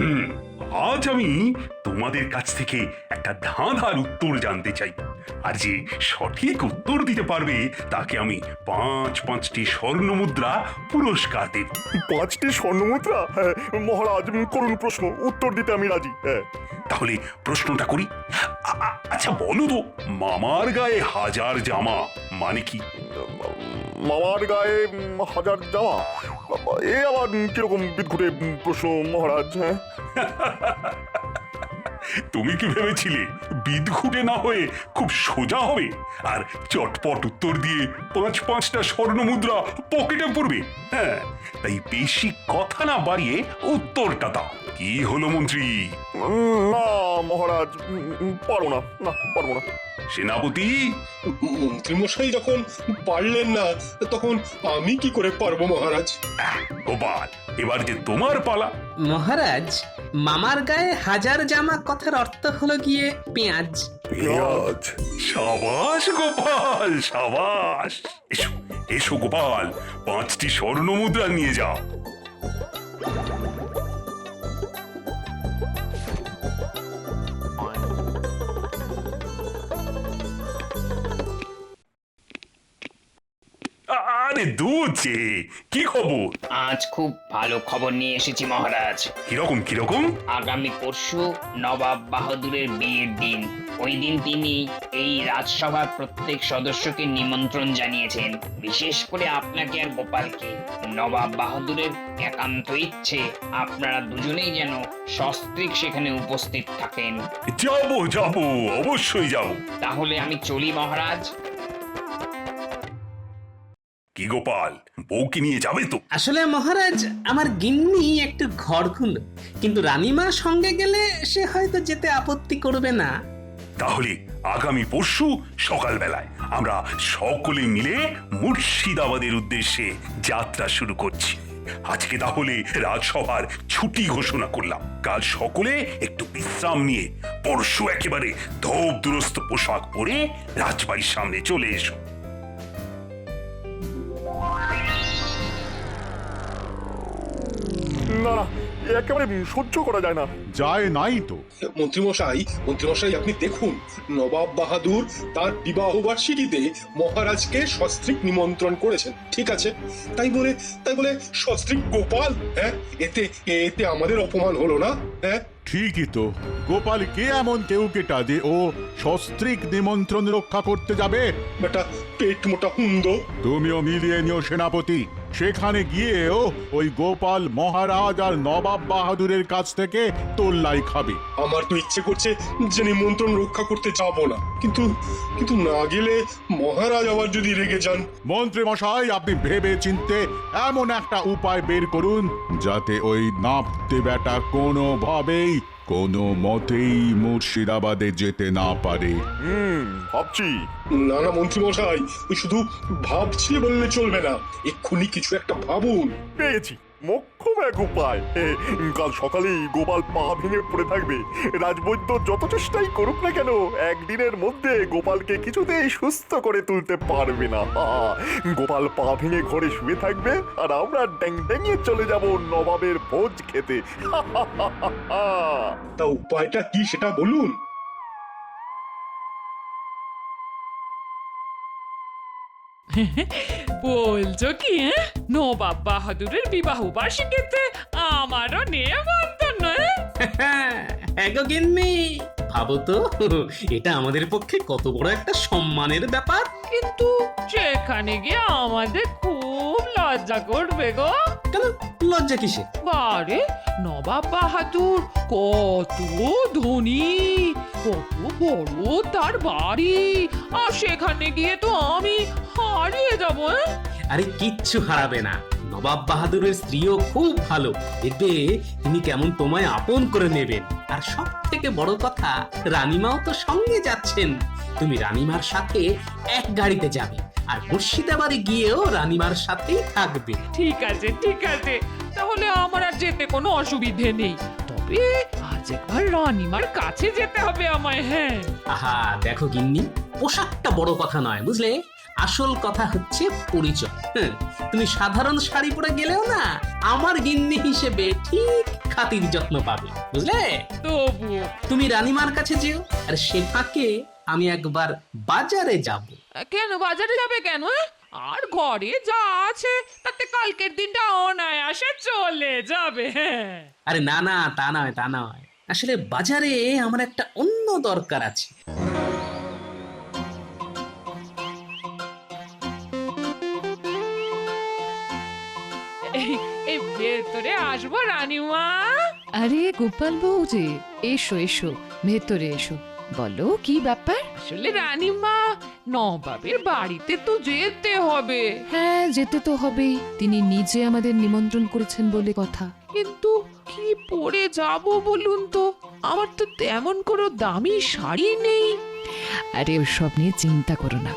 হুম, আজ আমি তোমাদের কাছ থেকে একটা ধাঁধার উত্তর জানতে চাই, আর যে সঠিক উত্তর দিতে পারবে তাকে আমি পাঁচটি স্বর্ণ মুদ্রা পুরস্কার দেব। 5টি স্বর্ণমুদ্রা? হ্যাঁ, মহারাজ, করুন প্রশ্ন, উত্তর দিতে আমি রাজি। হ্যাঁ। তাহলে প্রশ্নটা করি। আচ্ছা বলো তো, মামার গায়ে হাজার জামা মানে কি? মামার গায়ে হাজার জামা? এ আবার কিরকম বিদঘুটে প্রশ্ন মহারাজ? হ্যাঁ, তুমি কি ভেবেছিলে বিদঘুটে না হয়ে খুব সোজা হবে আর চটপট উত্তর দিয়ে পাঁচটা স্বর্ণ মুদ্রা পকেটে পড়বে? হ্যাঁ, তাই বেশি কথা না বাড়িয়ে উত্তরটা দাও। কি হলো মন্ত্রী? না মহারাজ, পারবো না, পারবো না। সেনাপতি, মন্ত্রীমশাই যখন পারলেন না, তখন আমি কি করে পারবো মহারাজ? গোপাল, এবার যে তোমার পালা। মহারাজ, মামার গায়ে হাজার জামা কথার অর্থ হলো গিয়ে পেঁয়াজ। পেঁয়াজ? সাবাস গোপাল, সাবাস। এসো এসো গোপাল, 5টি স্বর্ণ মুদ্রা নিয়ে যাও। আরে দুচে, কি খবর? আজ খুব ভালো খবর নিয়ে এসেছি মহারাজ। কিরকম কিরকম? আগামী পরশু নবাব বাহাদুরের বিয়ের দিন। ওই দিন তিনি এই রাজসভার প্রত্যেক সদস্যকে নিমন্ত্রণ জানিয়েছেন, বিশেষ করে আপনাকে আর গোপালকে। নবাব বাহাদুরের একান্ত ইচ্ছে আপনারা দুজনেই যেন সস্ত্রীক সেখানে উপস্থিত থাকেন। যাবো যাবো, অবশ্যই যাবো। তাহলে আমি চলি মহারাজ। কি গোপাল, বউকে নিয়ে যাবে তো? আসলে মহারাজ, আমার গিন্নি একটু ঘরকুলো, কিন্তু রানীমার সঙ্গে গেলে সে হয়তো যেতে আপত্তি করবে না। তাহলে আগামী পরশু সকালবেলায় আমরা সকলে মিলে মুর্শিদাবাদের উদ্দেশ্যে যাত্রা শুরু করছি। আজকে তাহলে রাজসভার ছুটি ঘোষণা করলাম। কাল সকলে একটু বিশ্রাম নিয়ে পরশু একেবারে ধোপ দুরস্ত পোশাক পরে রাজবাড়ির সামনে চলে এসো। না, একেবারে সহ্য করা যায় না। যায় নাই তো। মন্ত্রীমশাই আপনি দেখুন, নবাব বাহাদুর তার বিবাহ বার্ষিকীতে মহারাজকে সস্ত্রীক নিমন্ত্রণ করেছেন, ঠিক আছে? তাই বলে সস্ত্রীক গোপাল, হ্যাঁ, এতে আমাদের অপমান হলো না? হ্যাঁ, ঠিকই তো। গোপাল কে এমন কেউ কেটা যে ও সস্ত্রীক নিমন্ত্রণ রক্ষা করতে যাবে? বেটা পেট মোটা হুন্দ। তুমিও মিলিয়ে নিও সেনাপতি। সেখানে গিয়েও ওই গোপাল মহারাজ আর নবাব বাহাদুরের কাছ থেকে তোল্লাই খাবে। আমার তো ইচ্ছে করছে যে নিমন্ত্রণ রক্ষা করতে যাব না, কিন্তু না গেলে মহারাজ আবার যদি রেগে যান। মন্ত্রী মশাই, আপনি ভেবে চিনতে এমন একটা উপায় বের করুন যাতে ওই নাপতে বেটা কোনোভাবেই কোনো মতেই মুর্শিদাবাদে যেতে না পারে। ভাবছি। না মন্ত্রীমশাই, ওই শুধু ভাবছি বললে চলবে না, এক্ষুনি কিছু একটা ভাবুন। পেয়েছি মোক্ষম এক উপায়। কাল সকালেই গোপাল পা ভেঙে পড়ে থাকবে। রাজবৈদ্য যত চেষ্টাই করুক না কেন, একদিনের মধ্যে গোপালকে কিছুতেই সুস্থ করে তুলতে পারবে না। গোপাল পা ভেঙে ঘরে শুয়ে থাকবে, আর আমরা ড্যাং ড্যাঙিয়ে চলে যাব নবাবের ভোজ খেতে। তা উপায়টা কি সেটা বলুন। বলছো কি? নবাব বাহাদুরের বিবাহ বার্ষিকীতে আমারও নেমন্তন্ন? হ্যাঁ গো গিন্নি, ভাবো তো, এটা আমাদের পক্ষে কত বড় একটা সম্মানের ব্যাপার। কিন্তু সেখানে গিয়ে আমাদের খুব লজ্জা করবে গো। কেন লজ্জা কিসে? বারে, নবাব বাহাদুর কত ধনী, কত বড় তার বাড়ি, আর সেখানে গিয়ে তো আমি হারিয়ে যাবো। আরে কিচ্ছু হারাবে না, নবাব বাহাদুরের স্ত্রীও খুব ভালো। এতে তিনি কেমন তোমায় আপন করে নেবেন। আর সব থেকে বড় কথা, রানীমাও তো সঙ্গে যাচ্ছেন। তুমি রানীমার সাথে এক গাড়িতে যাবে, আর মুর্শিদাবাদে গিয়েও রানীমার সাথেই থাকবে। ঠিক আছে ঠিক আছে, তাহলে আমার আর যেতে কোনো অসুবিধে নেই। তবে আজ একবার রানীমার কাছে যেতে হবে আমায়। হ্যাঁ, আহা দেখো গিন্নি, পোশাকটা বড় কথা নয়, বুঝলে? আসল কথা হচ্ছে পরিচয়। তুমি সাধারণ শাড়ি পরে গেলেও না, আমার গিন্নি হিসেবে ঠিক খাতির যত্ন পাবে, বুঝলে? তবুও তুমি রানীমার কাছে যেও, আর সে ফাঁকে আমি একবার বাজারে যাব। কেন বাজারে যাবে কেন? আর ঘরে যা আছে তাতে কালকের দিনটা অনায়াসে চলে যাবে। হ্যাঁ আরে না না, তা নয় তা নয়, আসলে বাজারে আমার একটা অন্য দরকার আছে। এই ভেতরে আসবো রানীমা? আরে গোপাল বউ যে, এসো এসো, ভেতরে এসো, বলো কি ব্যাপার? আসলে রানীমা, নবাবের বাড়িতে তো যেতে হবে। হ্যাঁ, যেতে তো হবেই, তিনি নিজে আমাদের নিমন্ত্রণ করেছেন বলে কথা। কিন্তু কি পরে যাব বলুন তো? আমার তো তেমন কোনো দামি শাড়ি নেই। আরে ওসব নিয়ে চিন্তা করো না,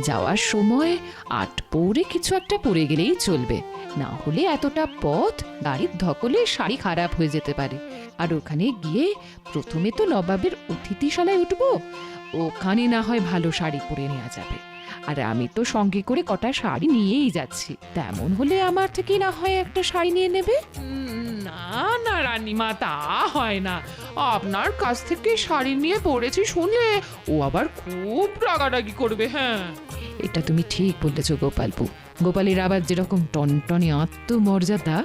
যাওয়ার সময় আট পৌরে কিছু একটা পরে গেলেই চলবে, না হলে এতটা পথ গাড়ির ধকলে শাড়ি খারাপ হয়ে যেতে পারে। আর ওখানে গিয়ে প্রথমে তো নবাবের অতিথিশালায় উঠবো, ওখানে না হয় ভালো শাড়ি পরে নেওয়া যাবে। আর আমি তো সঙ্গে করে কটা শাড়ি নিয়েই যাচ্ছি, তেমন হলে আমার থেকে না হয় একটা শাড়ি নিয়ে নেবে। না না রানীমা, তা হয় না। আপনার কাছ থেকে শাড়ি নিয়ে পড়েছি শুনলে ও আবার খুব রাগারাগি করবে। হ্যাঁ এটা তুমি ঠিক বলেছো গোপালপু, গোপালের আবার যেরকম টনটনে আত্মমর্যাদা।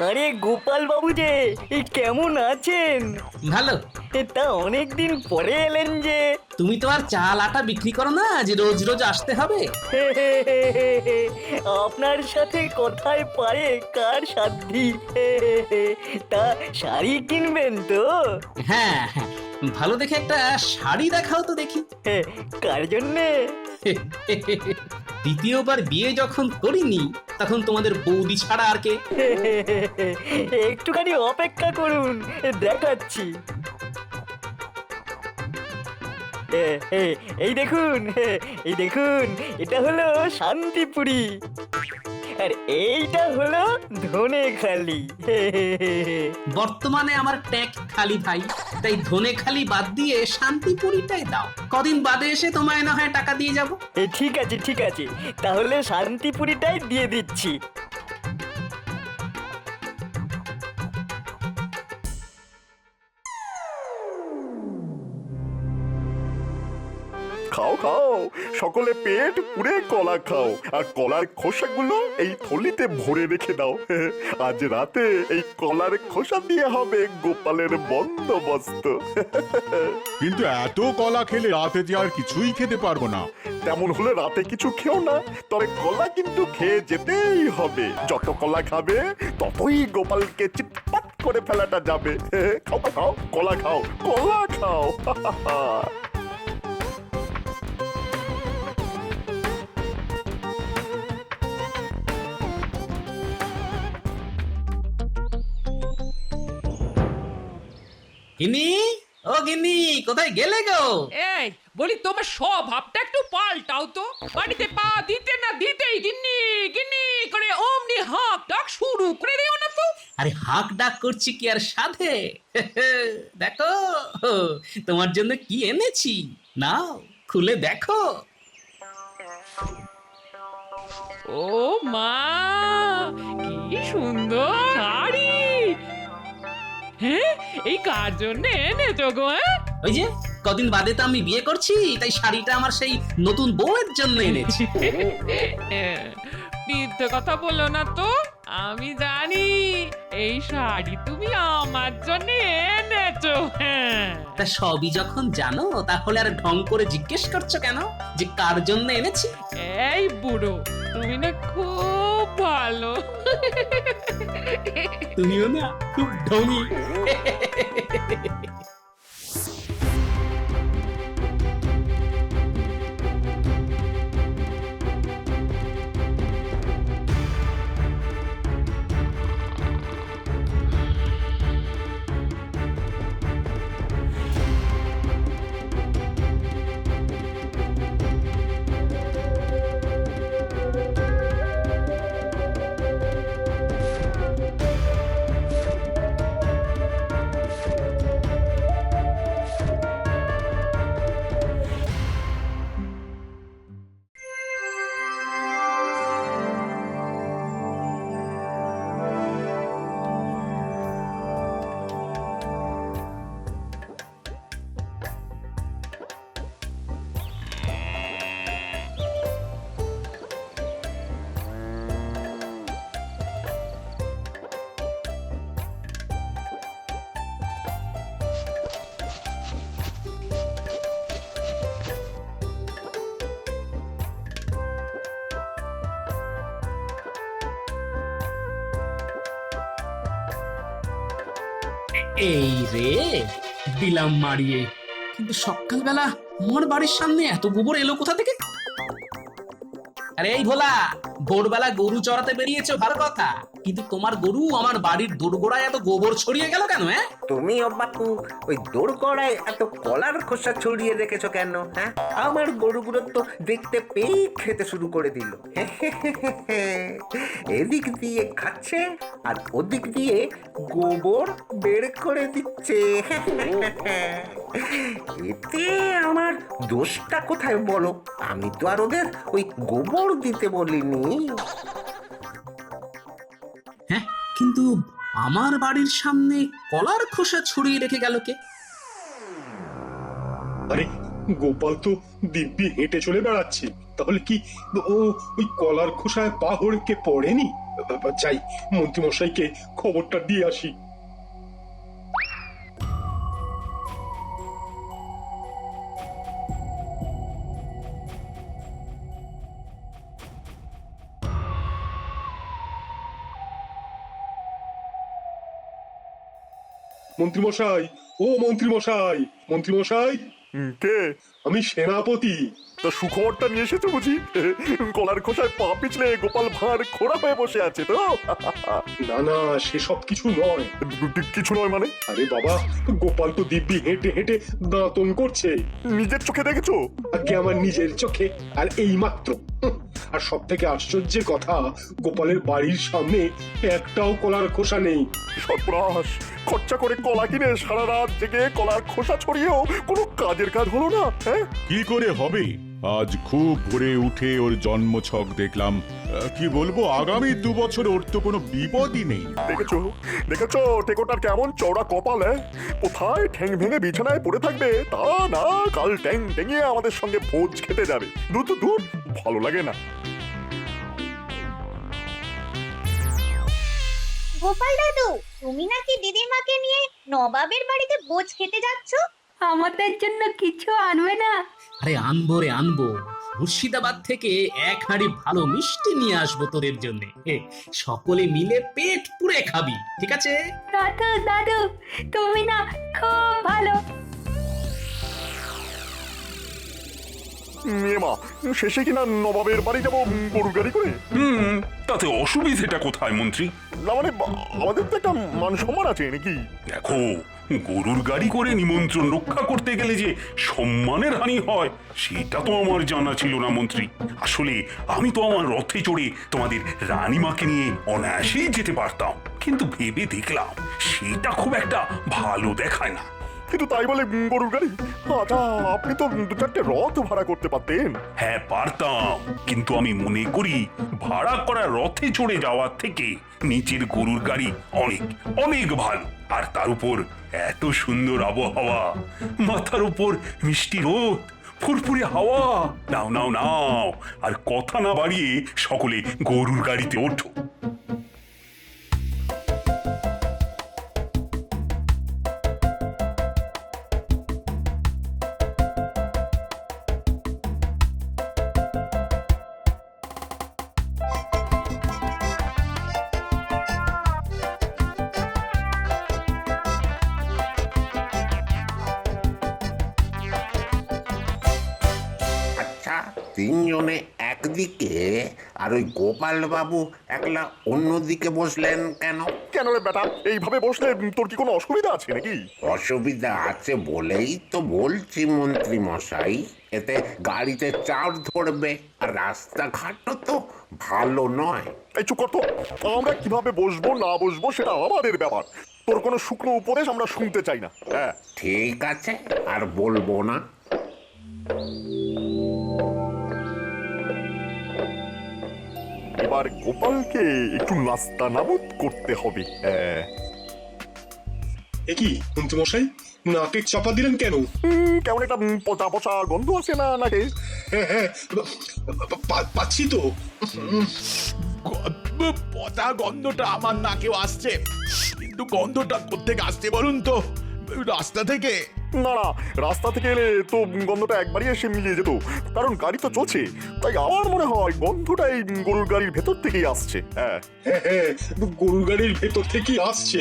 আরে গোপাল বাবু যে, এই কেমন আছেন? ভালো। তা অনেকদিন পরে এলেন যে। তুমি তো আর চাল আটা বিক্রি করো না যে রোজ রোজ আসতে হবে। আপনার সাথে কথায় পারে কার সাধ্যি। তা শাড়ি কিনবেন তো? হ্যাঁ হ্যাঁ, ভালো দেখে একটা শাড়ি দেখাও তো দেখি। কার জন্যে? দ্বিতীয়বার বিয়ে যখন করিনি তখন তোমাদের বৌদি ছাড়া আর কে? একটুখানি অপেক্ষা করুন, দেখাচ্ছি। এই দেখুন, এই দেখুন, এটা হলো শান্তিপুরি, আর এইটা হলো ধনেখালি। বর্তমানে আমার ট্যাগ খালি ভাই, তাই ধনেখালি বাদ দিয়ে শান্তিপুরিটাই দাও। কদিন বাদে এসে তোমায় না হয় টাকা দিয়ে যাব। ঠিক আছে ঠিক আছে, তাহলে শান্তিপুরিটাই দিয়ে দিচ্ছি। খাও খাও, সকলে পেট পুরে কলা খাও, আর কলার খোসাগুলো এই থলিতে ভরে রেখে দাও। আজ রাতে এই কলার খোসা দিয়ে হবে গোপালের বন্দোবস্ত। কিন্তু এত কলা খেলে রাতে যে আর কিছুই খেতে পারবো না। তেমন হলে রাতে কিছু খেও না, তবে কলা কিন্তু খেয়ে যেতেই হবে। যত কলা খাবে ততই গোপালকে চিৎপাত করে ফেলাটা যাবে। খাও খাও, কলা খাও, কলা খাও। গিন্নি, ও গিন্নি, কোথায় গেলে গো? এই বলি, তোমার স্বভাবটা একটু পাল্টাও তো। বাড়িতে পা দিতে না দিতেই গিন্নি গিন্নি করে অমনি হাঁক ডাক শুরু করে দিও না তো। আরে হাঁক ডাক করছি কি আর সাধে? দেখো তোমার জন্য কি এনেছি, নাও খুলে দেখো। ও মা, কি সুন্দর শাড়ি! হ্যাঁ, এই কার জন্য এনেছো গো? ওই যে কদিন বাদে তো আমি বিয়ে করছি, তাই শাড়িটা আমার সেই নতুন বউয়ের জন্য এনেছি। মিথ্যে কথা বলো না তো, আমি জানি এই শাড়ি তুমি আমার জন্য এনেছো। হ্যাঁ, তা সবই যখন জানো তাহলে আর ঢং করে জিজ্ঞেস করছো কেন যে কার জন্য এনেছি? এই বুড়ো, তুমি না খুব ভালো। তুমিও না খুব ঢঙি। এই রে দিলাম মারিয়ে, কিন্তু সকালবেলা আমার বাড়ির সামনে এত গোবর এলো কোথা থেকে? আরে এই ভোলা, ভোরবেলা গরু চড়াতে বেরিয়েছো ভালো কথা, কিন্তু তোমার গরু আমার বাড়ির দোরগোড়ায় এত গোবর ছড়িয়ে গেল কেন? হ্যাঁ, তুমি বাপু ওই দোরগড়ায় এত কলার খোসা ছড়িয়ে রেখেছো কেন? হ্যাঁ, আমার গরুগুলো তো দেখতে পেয়ে খেতে শুরু করে দিল। এদিক দিয়ে খাচ্ছে আর ওদিক দিয়ে গোবর বের করে দিচ্ছে। এতে আমার দোষটা কোথায় বলো? আমি তো আর ওদের ওই গোবর দিতে বলিনি। হ্যাঁ, কিন্তু আমার বাড়ির সামনে কলার খোসা ছড়িয়ে রেখে গেল কে? আরে গোপাল তো দিব্যি হেঁটে চলে বেড়াচ্ছে, তাহলে কি ও ওই কলার খোসায় পা হড়কে পড়েনি? চাই মন্ত্রীমশাইকে খবরটা দিয়ে আসি। মন্ত্রীমশাই, ও মন্ত্রীমশাই, মন্ত্রীমশাই, কে? আমি সেনাপতি। তা সুখবরটা নিয়ে এসেছো বুঝি? কলার খোসায় পা পিছলে গোপাল ভাঁড় খোড়া হয়ে বসে আছে তো? না না, সেসব কিছু নয়। কিছু নয় মানে? আরে বাবা, গোপাল তো দিব্যি হেঁটে হেঁটে দাঁতন করছে। নিজের চোখে দেখেছো? আগে আমার নিজের চোখে, আর এই মাত্র। আর সব থেকে আশ্চর্যের কথা, গোপালের বাড়ির সামনে একটাও কলার খোসা নেই। সর্বনাশ! খরচা করে কলা কিনে সারা রাত জেগে কলার খোসা ছড়িয়েও কোনো কাজের কাজ হলো না। হ্যাঁ, কি করে হবে? আজ খুব ভোরে উঠে ওর জন্মছক দেখলাম। কি বলবো, আগামী 2 বছর ওর তো কোনো বিপদই নেই। দেখেছো দেখেছো টেকোটার কেমন চওড়া কপাল? কোথায় ঠ্যাং ভেঙে বিছানায় পড়ে থাকবে তা না, কাল ট্যাং টেঙিয়ে আমাদের সঙ্গে ভোজ খেতে যাবে। দূর তো দূর, ভালো লাগে না। গোপাল দাদু, তুমি নাকি দিদিমাকে নিয়ে নবাবের বাড়িতে ভোজ খেতে যাচ্ছ? আমাদের জন্য কিছু আনবে না? আরে আনবো রে আনবো, মুর্শিদাবাদ থেকে 1 হাঁড়ি ভালো মিষ্টি নিয়ে আসবো তোদের জন্য। সকলে মিলে পেট পুড়ে খাবি, ঠিক আছে? দাদু দাদু, তুমি না খুব ভালো। মা, শেষে কিনা নবাবের বাড়ি যাবো গরু গাড়ি করে? তাতে অসুবিধেটা কোথায় মন্ত্রী? না মানে আমাদের তো একটা মান সম্মান আছে নাকি? দেখো, গরুর গাড়ি করে নিমন্ত্রণ রক্ষা করতে গেলে যে সম্মানের হানি হয় সেটা তো আমার জানা ছিল না মন্ত্রী। আসলে আমি তো আমার রথে চড়ে তোমাদের রানীমাকে নিয়ে অনায়াসেই যেতে পারতাম, কিন্তু ভেবে দেখলাম সেটা খুব একটা ভালো দেখায় না। কিন্তু তাই বলে গরুর গাড়ি? আচ্ছা, আপনি তো 2-4টে রথ ভাড়া করতে পারতেন। হ্যাঁ পারতাম, কিন্তু আমি মনে করি ভাড়া করা রথে চড়ে যাওয়ার থেকে নিচের গরুর গাড়ি অনেক অনেক ভালো। আর তার উপর এত সুন্দর আবহাওয়া, মাথার উপর মিষ্টি রোদ, ফুরফুরে হাওয়া। নাও নাও নাও, আর কথা না বাড়িয়ে সকলে গরুর গাড়িতে ওঠো। আচ্ছা, 3 জনে একদিকে আর ওই গোপাল বাবু একলা অন্যদিকে বসলেন কেন? কেন রে বেটা, এইভাবে বসলে তোর কি কোনো অসুবিধা আছে নাকি? অসুবিধা আছে বলেই তো বলছি মন্ত্রী মশাই, এতে গাড়িতে চাপ ধরবে আর রাস্তাঘাটও তো ভালো নয়। এই চুপ কর তো। আমরা কিভাবে বসবো না বসবো সেটা আমাদের ব্যাপার। তোর কোনো শুকনো উপদেশ আমরা শুনতে চাই না। হ্যাঁ, ঠিক আছে, আর বলবো না। এবার গোপালকে একটু নাস্তা নাবুদ করতে হবে। হ্যাঁ, এ কি মন্ত্রীমশাই, নাকে চাপা দিলেন কেন? কেমন একটা পচা পচা গন্ধ আছে না নাকি? হ্যাঁ হ্যাঁ, পাচ্ছি তো। পচা গন্ধটা আমার নাকেও আসছে, কিন্তু গন্ধটা কোত্থেকে আসছে বলুন তো? রাস্তা থেকে? না না, রাস্তা থেকে এলে তো গন্ধটা একবারই এসে মিলিয়ে যেত, কারণ গাড়ি তো চলছে। তাই আমার মনে হয় গন্ধটা এই গরুর গাড়ির ভেতর থেকেই আসছে। হ্যাঁ হ্যাঁ হ্যাঁ, গরুর গাড়ির ভেতর থেকেই আসছে।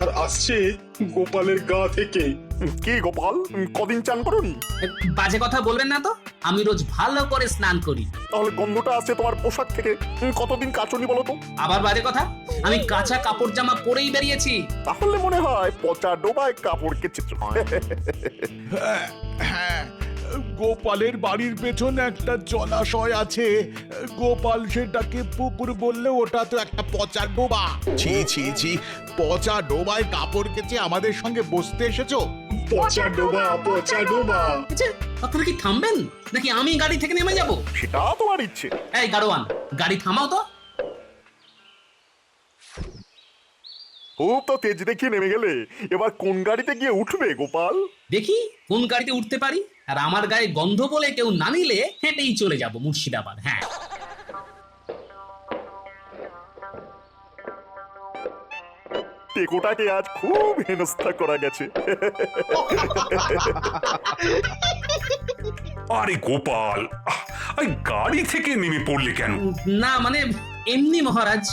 আর আসছে গোপালের গা থেকে। কি গোপাল, কদিন চান করনি? বাজে কথা বলবেন না তো, আমি রোজ ভালো করে স্নান করি। তাহলে গন্ধটা আসছে তোমার পোশাক থেকে। কতদিন কাচনি বলো তো? আবার বাজে কথা, আমি কাঁচা কাপড় জামা পরেই বেরিয়েছি। তাহলে মনে হয় পচা ডোবায় কাপড় কেচেছ। হ্যাঁ, গোপালের বাড়ির পেছনে একটা জলাশয় আছে। গোপাল সেটাকে পুকুর বললে ওটা তো একটা পচা ডোবা। ছি ছি ছি, পচা ডোবায় কাপড় কেচে আমাদের সঙ্গে বসতে এসেছো? পচা ডোবা, পচা ডোবা। আচ্ছা, আপনারা কি থামবেন নাকি আমি গাড়ি থেকে নেমে যাব? সেটা তোমার ইচ্ছে। এই গাড়োয়ান, গাড়ি থামাও তো। খুব তো তেজ দেখিয়ে নেমে গেলে, এবার কোন গাড়িতে গিয়ে উঠবে গোপাল? দেখি কোন গাড়িতে উঠতে পারি, আর আমার গায়ে গন্ধ বলে কেউ না নিলে হেঁটেই চলে যাব মুর্শিদাবাদ। হ্যাঁ, টেকোটাকে আজ খুব হেনস্থা করা গেছে। আরে গোপাল, এই গাড়ি থেকে নেমে পড়লে কেন? না মানে এমনি মহারাজ।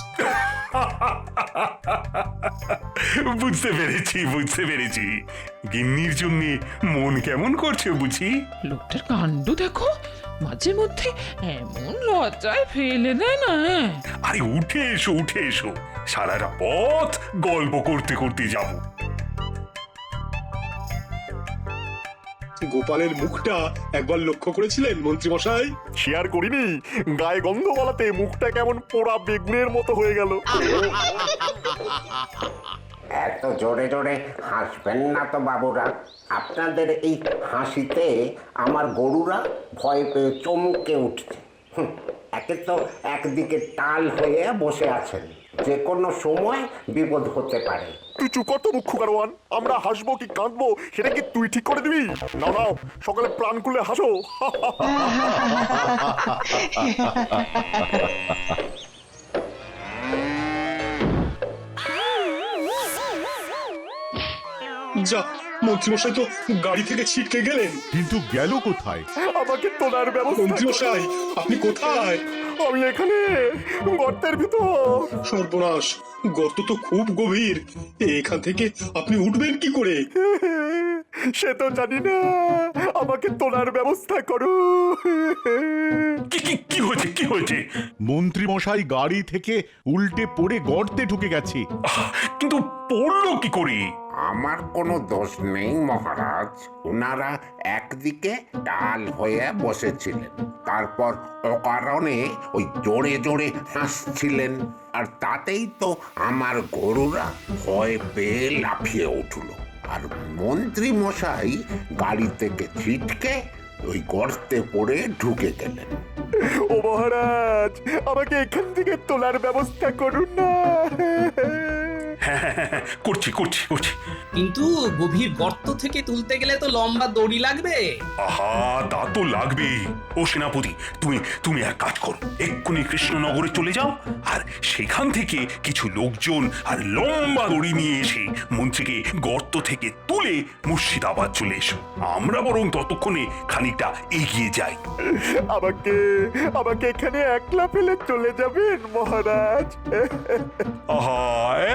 বুঝতে পেরেছি, বুঝতে পেরেছি। গিন্নির জন্য মন কেমন করছে বুঝি? লোকটার কাণ্ড দেখো, মাঝে মধ্যে এমন লজ্জায় ফেলে দেয় না। আরে উঠে এসো, উঠে এসো, সারাটা পথ গল্প করতে করতে যাবো। গোপালের মুখটা একবার লক্ষ্য করেছিলেন মন্ত্রী মশাই? শেয়ার করিনি, গায়ে গন্ধ বলাতে মুখটা কেমন পোড়া বেগুনের মতো হয়ে গেল। এত জোরে জোরে হাসবেন না তো বাবুরা। আপনাদের এই হাসিতে আমার গরুরা ভয় পেয়ে চমকে উঠছে। একে তো একদিকে টাল হয়ে বসে আছেন, যে কোনো সময় বিপদ হতে পারে। তুই চুপ কর তো মুখ্য গারোয়ান। আমরা হাসবো কি কাঁদবো সেটা কি তুই ঠিক করে দিবি? নাও নাও, সকালে প্রাণ খুলে হাসো। যা, মন্ত্রী মশাই তো গাড়ি থেকে ছিটকে গেলেন। কিন্তু গেল কোথায়? আমাকে তোলার ব্যবস্থা। মন্ত্রী মশাই, আপনি কোথায়? আমি এখানে গর্তের ভিতর। সর্বনাশ, গর্ত তো খুব গভীর। এখান থেকে আপনি উঠবেন কি করে? সে তো জানি না, আমাকে তোলার ব্যবস্থা করো। কি কি কি হয়েছে, কি হয়েছে? মন্ত্রী মশাই গাড়ি থেকে উল্টে পড়ে গর্তে ঢুকে গেছে। কিন্তু পড়লো কি করে? আমার কোনো দোষ নেই মহারাজ। ওনারা একদিকে ডাল হয়ে বসেছিলেন, তারপর অকারণে ওই জোরে জোরে হাসছিলেন, আর তাতেই তো আমার গরুরা ভয় পেয়ে লাফিয়ে উঠল। আর মন্ত্রী মশাই গাড়ি থেকে ছিটকে ওই গর্তে পড়ে ঢুকে গেলেন। ও মহারাজ, আমাকে এখান থেকে তোলার ব্যবস্থা করুন না। হ্যাঁ, করছি করছি করছি। কিন্তু গভীর গর্ত থেকে তুলতে গেলে তো লম্বা দড়ি লাগবে। আহা, তা তো লাগবেই। ও সেনাপতি, তুমি তুমি এক কাজ করো, এক্ষুনি কৃষ্ণনগরে চলে যাও, আর সেখান থেকে কিছু লোকজন আর লম্বা দড়ি নিয়ে এসে মন্ত্রীকে গর্ত থেকে তুলে মুর্শিদাবাদ চলে এসো। আমরা বরং ততক্ষণে খানিকটা এগিয়ে যাই। আমাকে আমাকে এখানে একলা ফেলে চলে যাবেন মহারাজ? আহা,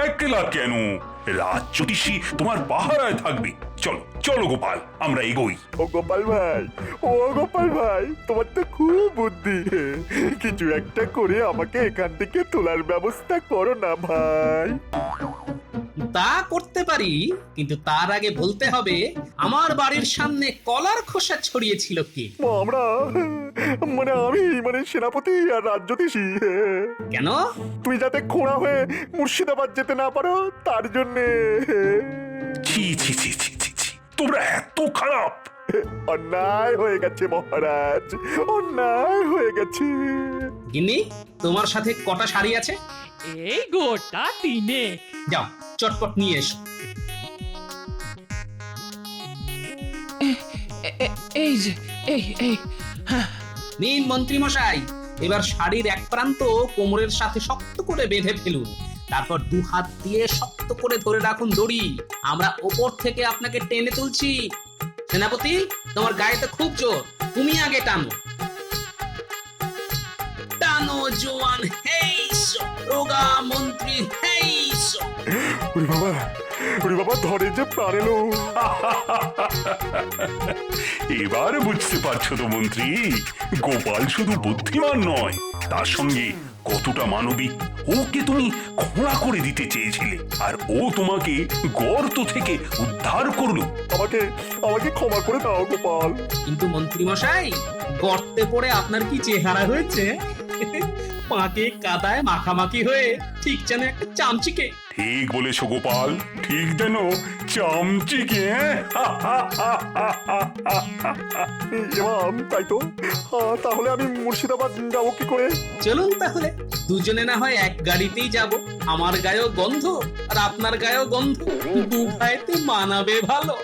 একলা কেন? রাজ জ্যোতিষী তোমার পাহারায় থাকবে। চলো চলো গোপাল, আমরা এগোই। ও গোপাল ভাই, ও গোপাল ভাই, তোমার তো খুব বুদ্ধি। কিছু একটা করে আমাকে এখান থেকে তোলার ব্যবস্থা করো না ভাই। তা করতে পারি, কিন্তু তার আগে বলতে হবে আমার বাড়ির সামনে কলার খোসা ছড়িয়েছিল কে? আমরা আমি সেনাপতি আর রাজ্যতীষী। কেন? তুই যাতে খোঁড়া হয়ে মুর্শিদাবাদ যেতে না পারো তার জন্যে। ছি ছি ছি ছি ছি ছি, তোমরা এত খারাপ। অন্যায় হয়ে গেছে মহারাজ, অন্যায় হয়ে গেছে। গিন্নি, তোমার সাথে কটা শাড়ি আছে? এই গোটা তিনে। যাও, চটপট নিয়ে এসো। এই যে এই এই নিন মন্ত্রী মশাই, এবার শাড়ির এক প্রান্ত কোমরের সাথে শক্ত করে বেঁধে ফেলুন, তারপর দু হাত দিয়ে শক্ত করে ধরে রাখুন দড়ি। আমরা ওপর থেকে আপনাকে টেনে তুলছি। সেনাপতি, তোমার গায়েতে খুব জোর, তুমি আগে টানো। টানো জোয়ান, হেইসো রোগা মন্ত্রী, হেইসো। ওরে বাবা, ওরে বাবা, ধরে যে প্রাণ এলো। এবার বুঝতে পারছো তো মন্ত্রী, গোপাল শুধু বুদ্ধিমান নয়, তার সঙ্গে কতটা মানবিক। ওকে তুমি খোঁড়া করে দিতে চেয়েছিলে, আর ও তোমাকে গর্ত থেকে উদ্ধার করলো। আমাকে আমাকে ক্ষমা করে দাও গোপাল। কিন্তু মন্ত্রী মশাই, গর্তে পড়ে আপনার কি চেহারা হয়েছে? পাকে কাদায় মাখামাখি হয়ে ঠিক যেন একটা চামচিকে। ঠিক বলেছো গোপাল, ঠিক যেন চামচিকে। এমাম, তাই তো। তাহলে আমি মুর্শিদাবাদ যাবো কি করে? চলুন তাহলে দুজনে না হয় এক গাড়িতেই যাব। আমার গায়েও গন্ধ আর আপনার গায়েও গন্ধ, দু ভাইতে মানাবে ভালো।